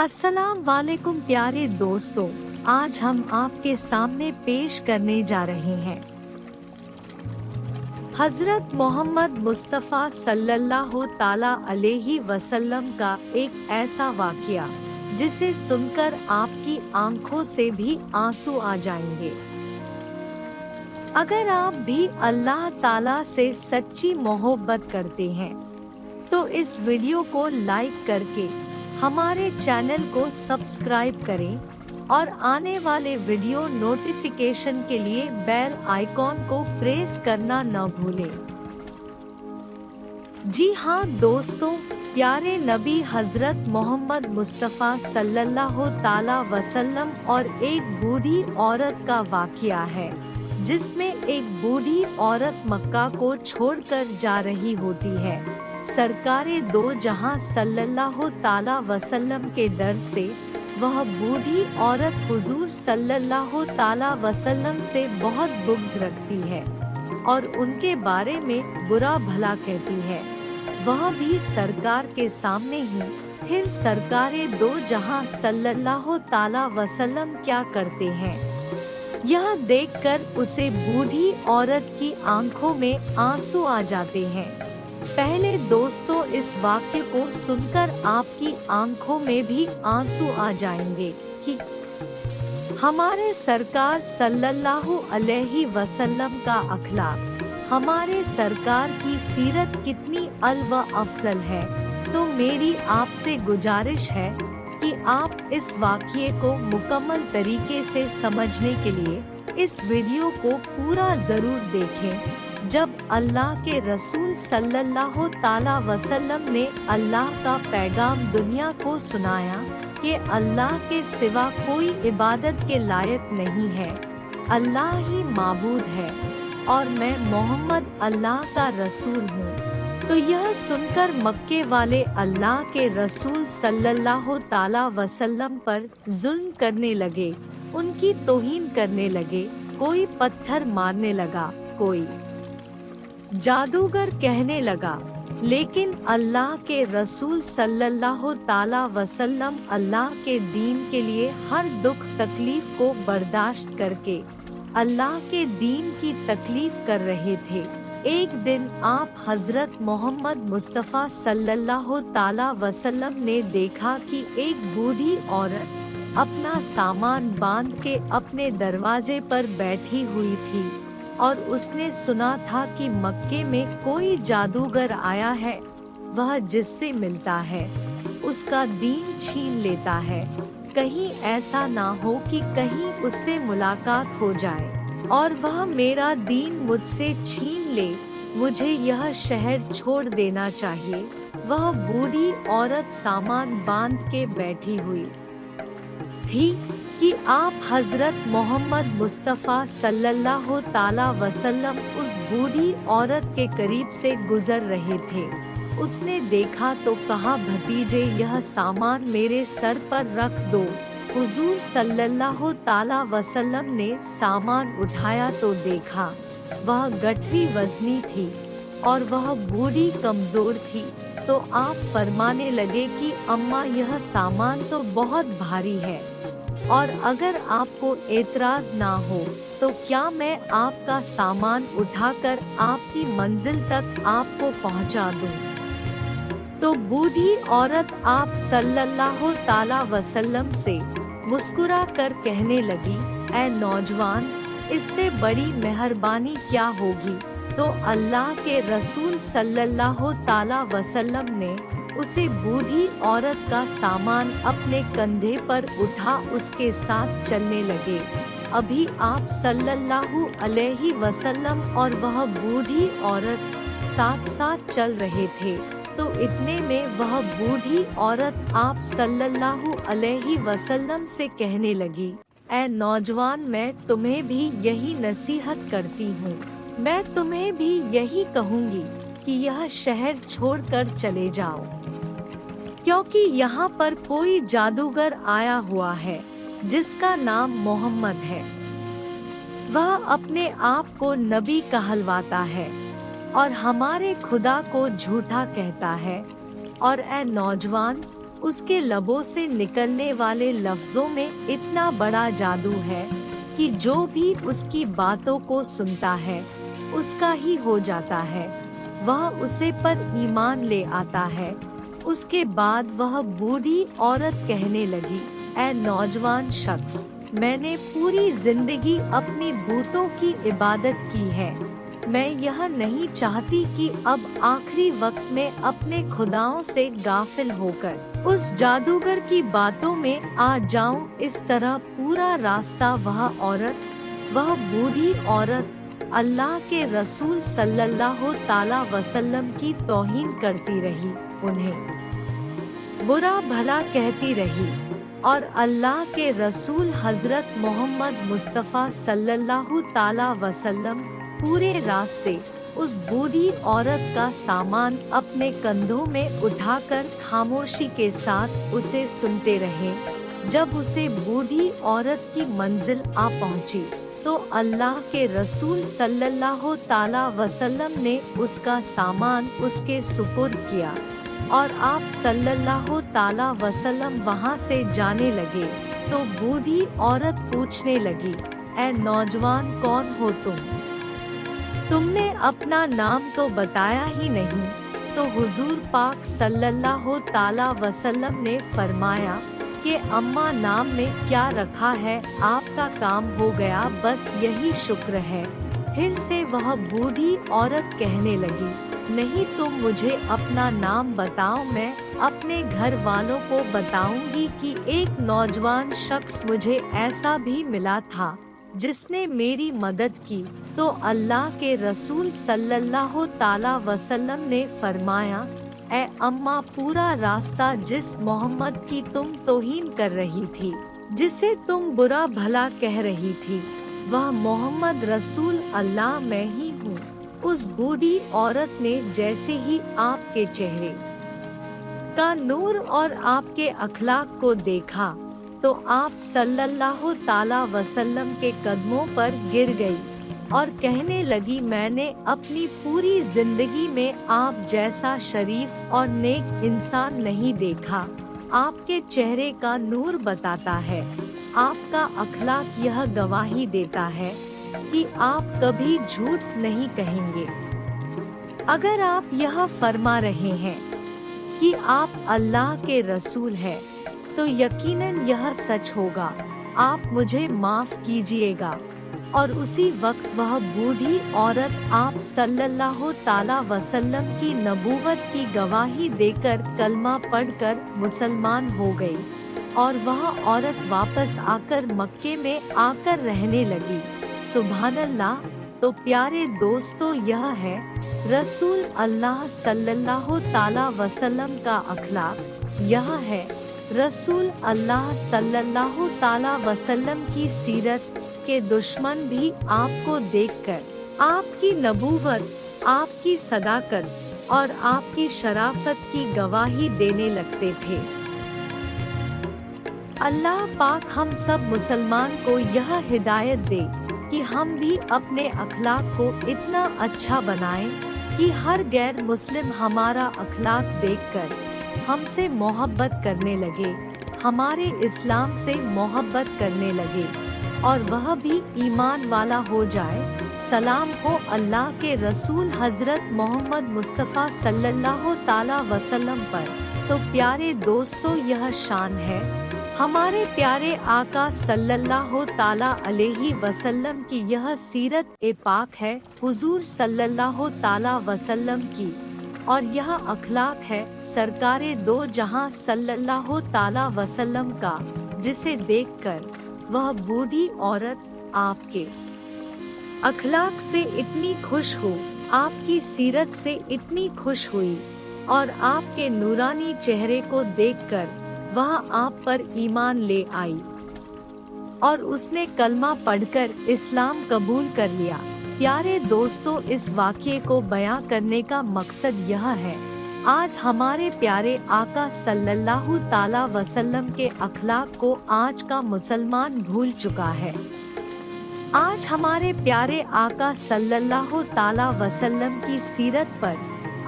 अस्सलाम वालेकुम प्यारे दोस्तों, आज हम आपके सामने पेश करने जा रहे हैं हजरत मोहम्मद मुस्तफ़ा सल्लल्लाहु ताला अलैहि वसल्लम का एक ऐसा वाक़या जिसे सुनकर आपकी आंखों से भी आंसू आ जाएंगे। अगर आप भी अल्लाह ताला से सच्ची मोहब्बत करते हैं तो इस वीडियो को लाइक करके हमारे चैनल को सब्सक्राइब करें और आने वाले वीडियो नोटिफिकेशन के लिए बेल आइकॉन को प्रेस करना न भूलें। जी हाँ दोस्तों, प्यारे नबी हजरत मोहम्मद मुस्तफ़ा सल्लल्लाहु ताला वसल्लम और एक बूढ़ी औरत का वाक़या है जिसमें एक बूढ़ी औरत मक्का को छोड़कर जा रही होती है। सरकारे दो जहां सल्लल्लाहु ताला वसल्लम के डर से वह बूढ़ी औरत हुजूर सल्लल्लाहु ताला वसल्लम से बहुत बुग़्ज़ रखती है और उनके बारे में बुरा भला कहती है। वह भी सरकार के सामने ही। फिर सरकारे दो जहां सल्लल्लाहु ताला वसल्लम क्या करते हैं, यह देखकर उसे बूढ़ी औरत की आंखों में आंसू आ जाते हैं। पहले दोस्तों, इस वाक्य को सुनकर आपकी आंखों में भी आंसू आ जाएंगे कि हमारे सरकार सल्लल्लाहु अलैहि वसल्लम का अखलाक, हमारे सरकार की सीरत कितनी अल व अफजल है। तो मेरी आपसे गुजारिश है कि आप इस वाक़ये को मुकम्मल तरीके से समझने के लिए इस वीडियो को पूरा ज़रूर देखें। जब अल्लाह के रसूल सल्लल्लाहु ताला वसल्लम ने अल्लाह का पैगाम दुनिया को सुनाया कि अल्लाह के सिवा कोई इबादत के लायक नहीं है, अल्लाह ही माबूद है और मैं मोहम्मद अल्लाह का रसूल हूँ, तो यह सुनकर मक्के वाले अल्लाह के रसूल सल्लल्लाहु ताला वसल्लम पर जुल्म करने लगे, उनकी तौहीन करने लगे। कोई पत्थर मारने लगा, कोई जादूगर कहने लगा, लेकिन अल्लाह के रसूल सल्लल्लाहु ताला वसल्लम अल्लाह के दीन के लिए हर दुख तकलीफ को बर्दाश्त करके अल्लाह के दीन की तकलीफ कर रहे थे। एक दिन आप हजरत मोहम्मद मुस्तफ़ा सल्लल्लाहु ताला वसल्लम ने देखा कि एक बूढ़ी औरत अपना सामान बांध के अपने दरवाजे पर बैठी हुई थी और उसने सुना था कि मक्के में कोई जादूगर आया है, वह जिससे मिलता है उसका दीन छीन लेता है। कहीं ऐसा ना हो कि कहीं उससे मुलाकात हो जाए और वह मेरा दीन मुझसे छीन ले, मुझे यह शहर छोड़ देना चाहिए। वह बूढ़ी औरत सामान बांध के बैठी हुई थी कि आप हजरत मोहम्मद मुस्तफ़ा सल्लल्लाहु ताला वसल्लम उस बूढ़ी औरत के करीब से गुजर रहे थे। उसने देखा तो कहा, भतीजे यह सामान मेरे सर पर रख दो। हुजूर सल्लल्लाहु ताला वसल्लम ने सामान उठाया तो देखा वह गठरी वजनी थी और वह बूढ़ी कमजोर थी। तो आप फरमाने लगे कि अम्मा यह सामान तो बहुत भारी है और अगर आपको एतराज ना हो तो क्या मैं आपका सामान उठाकर आपकी मंजिल तक आपको पहुंचा दूं? तो बूढ़ी औरत आप सल्लल्लाहु ताला वसल्लम से मुस्कुरा कर कहने लगी, ऐ नौजवान, इससे बड़ी मेहरबानी क्या होगी। तो अल्लाह के रसूल सल्लल्लाहु ताला वसल्लम ने उसे बूढ़ी औरत का सामान अपने कंधे पर उठा उसके साथ चलने लगे। अभी आप सल्लल्लाहु अलैहि वसल्लम और वह बूढ़ी औरत साथ साथ चल रहे थे। तो इतने में वह बूढ़ी औरत आप सल्लल्लाहु अलैहि वसल्लम से कहने लगी, ऐ नौजवान, मैं तुम्हें भी यही नसीहत करती हूँ, मैं तुम्हें भी यही कहूँगी कि यह शहर छोड़कर चले जाओ, क्योंकि यहाँ पर कोई जादूगर आया हुआ है जिसका नाम मोहम्मद है। वह अपने आप को नबी कहलवाता है और हमारे खुदा को झूठा कहता है। और ए नौजवान, उसके लबों से निकलने वाले लफ्जों में इतना बड़ा जादू है कि जो भी उसकी बातों को सुनता है उसका ही हो जाता है, वह उसे पर ईमान ले आता है। उसके बाद वह बूढ़ी औरत कहने लगी, ऐ नौजवान शख्स, मैंने पूरी जिंदगी अपनी बूतों की इबादत की है। मैं यह नहीं चाहती कि अब आखिरी वक्त में अपने खुदाओं से गाफिल होकर उस जादूगर की बातों में आ जाऊं। इस तरह पूरा रास्ता वह बूढ़ी औरत अल्लाह के रसूल सल्लल्लाहु ताला वसल्लम की तौहीन करती रही, उन्हें बुरा भला कहती रही, और अल्लाह के रसूल हजरत मोहम्मद मुस्तफ़ा सल्लल्लाहु ताला वसल्लम पूरे रास्ते उस बूढ़ी औरत का सामान अपने कंधों में उठाकर खामोशी के साथ उसे सुनते रहे। जब उसे बूढ़ी औरत की मंजिल आ पहुंची तो अल्लाह के रसूल सल्लल्लाहु ताला वसल्लम ने उसका सामान उसके सुपुर्द किया और आप सल्लल्लाहु ताला वसल्लम वहां से जाने लगे तो बूढ़ी औरत पूछने लगी, ऐ नौजवान, कौन हो तुमने अपना नाम तो बताया ही नहीं। तो हुजूर पाक सल्लल्लाहु ताला वसल्लम ने फरमाया कि अम्मा नाम में क्या रखा है, आपका काम हो गया, बस यही शुक्र है। फिर से वह बूढ़ी औरत कहने लगी, नहीं तुम मुझे अपना नाम बताओ, मैं अपने घर वालों को बताऊंगी कि एक नौजवान शख्स मुझे ऐसा भी मिला था जिसने मेरी मदद की। तो अल्लाह के रसूल सल्लल्लाहु ताला वसल्लम ने फरमाया, ऐ अम्मा, पूरा रास्ता जिस मोहम्मद की तुम तौहीन कर रही थी, जिसे तुम बुरा भला कह रही थी, वह मोहम्मद रसूल अल्लाह मैं ही हूँ। उस बूढ़ी औरत ने जैसे ही आपके चेहरे का नूर और आपके अखलाक को देखा तो आप सल्लल्लाहु ताला वसल्लम के कदमों पर गिर गई और कहने लगी, मैंने अपनी पूरी जिंदगी में आप जैसा शरीफ और नेक इंसान नहीं देखा। आपके चेहरे का नूर बताता है, आपका अखलाक यह गवाही देता है कि आप कभी झूठ नहीं कहेंगे। अगर आप यह फरमा रहे हैं कि आप अल्लाह के रसूल हैं, तो यकीनन यह सच होगा, आप मुझे माफ कीजिएगा। और उसी वक्त वह बूढ़ी औरत आप सल्लल्लाहु ताला वसल्लम की नबूवत की गवाही देकर कलमा पढ़कर मुसलमान हो गई और वह औरत वापस आकर मक्के में आकर रहने लगी। सुभान अल्लाह। तो प्यारे दोस्तों, यह है रसूल अल्लाह सल्लल्लाहु ताला वसल्लम का अखलाक। यह है रसूल अल्लाह सल्लल्लाहु ताला वसल्लम की सीरत के दुश्मन भी आपको देखकर आपकी नबूवत, आपकी सदाकत और आपकी शराफत की गवाही देने लगते थे। अल्लाह पाक हम सब मुसलमान को यह हिदायत दे कि हम भी अपने अखलाक को इतना अच्छा बनाएं कि हर गैर मुस्लिम हमारा अखलाक देखकर हमसे मोहब्बत करने लगे, हमारे इस्लाम से मोहब्बत करने लगे और वह भी ईमान वाला हो जाए। सलाम हो अल्लाह के रसूल हजरत मोहम्मद मुस्तफ़ा सल्लल्लाहु ताला वसल्लम पर। तो प्यारे दोस्तों, यह शान है हमारे प्यारे आका सल्लल्लाहु ताला अलैहि वसल्लम की, यह सीरत ए पाक है हुजूर सल्लल्लाहु ताला वसल्लम की, और यह अखलाक है सरकारे दो जहां सल्लल्लाहु ताला वसल्लम का, जिसे देखकर वह बूढ़ी औरत आपके अखलाक से इतनी खुश हो, आपकी सीरत से इतनी खुश हुई और आपके नूरानी चेहरे को देखकर वह आप पर ईमान ले आई और उसने कलमा पढ़कर इस्लाम कबूल कर लिया। प्यारे दोस्तों, इस वाक़ये को बयां करने का मकसद यह है, आज हमारे प्यारे आका सल्लल्लाहु ताला वसल्लम के अखलाक को आज का मुसलमान भूल चुका है। आज हमारे प्यारे आका सल्लल्लाहु ताला वसल्लम की सीरत पर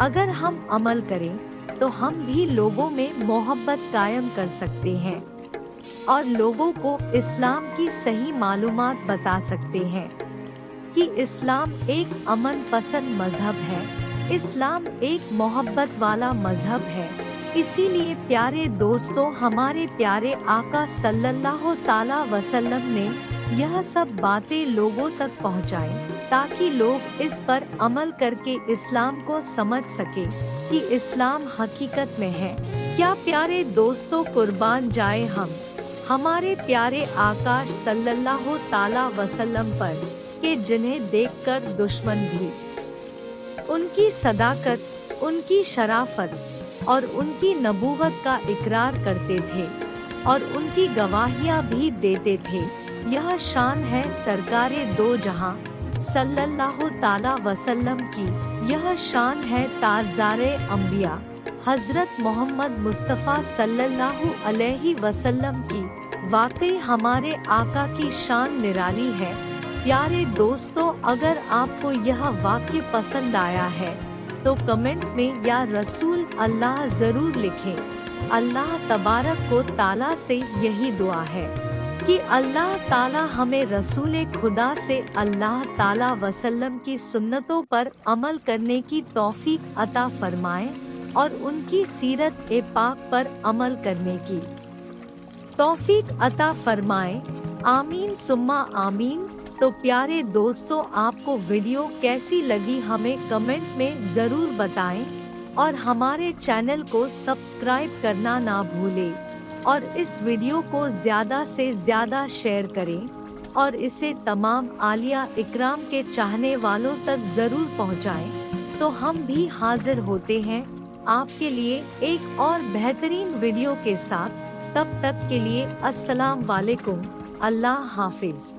अगर हम अमल करें तो हम भी लोगों में मोहब्बत कायम कर सकते हैं और लोगों को इस्लाम की सही मालूमात बता सकते हैं कि इस्लाम एक अमन पसंद मजहब है, इस्लाम एक मोहब्बत वाला मजहब है। इसीलिए प्यारे दोस्तों, हमारे प्यारे आका सल्लल्लाहु ताला वसल्लम ने यह सब बातें लोगों तक पहुंचाएं, ताकि लोग इस पर अमल करके इस्लाम को समझ सके कि इस्लाम हकीकत में है क्या। प्यारे दोस्तों, कुर्बान जाए हम हमारे प्यारे आकाश सल्लल्लाहु ताला वसल्लम पर कि जिन्हें देखकर दुश्मन भी उनकी सदाकत, उनकी शराफत और उनकी नबूवत का इकरार करते थे और उनकी गवाहियाँ भी देते थे। यह शान है सरकारे दो जहां सल्लल्लाहु ताला वसल्लम की, यह शान है ताजदारे अंबिया हजरत मोहम्मद मुस्तफ़ा सल्लल्लाहु अलैहि वसल्लम की। वाकई हमारे आका की शान निराली है। प्यारे दोस्तों, अगर आपको यह वाक्य पसंद आया है तो कमेंट में या रसूल अल्लाह जरूर लिखें। अल्लाह तबारक को ताला से यही दुआ है कि अल्लाह ताला हमें रसूल खुदा से अल्लाह ताला वसल्लम की सुन्नतों पर अमल करने की तौफीक अता फरमाए और उनकी सीरत ए पाक पर अमल करने की तौफीक अता फरमाए। आमीन सुम्मा आमीन। तो प्यारे दोस्तों, आपको वीडियो कैसी लगी हमें कमेंट में ज़रूर बताएं और हमारे चैनल को सब्सक्राइब करना ना भूलें और इस वीडियो को ज़्यादा से ज़्यादा शेयर करें और इसे तमाम आलिया इकराम के चाहने वालों तक ज़रूर पहुंचाएं। तो हम भी हाजिर होते हैं आपके लिए एक और बेहतरीन वीडियो के साथ। तब तक के लिए अस्सलाम वालेकुम, अल्लाह हाफिज।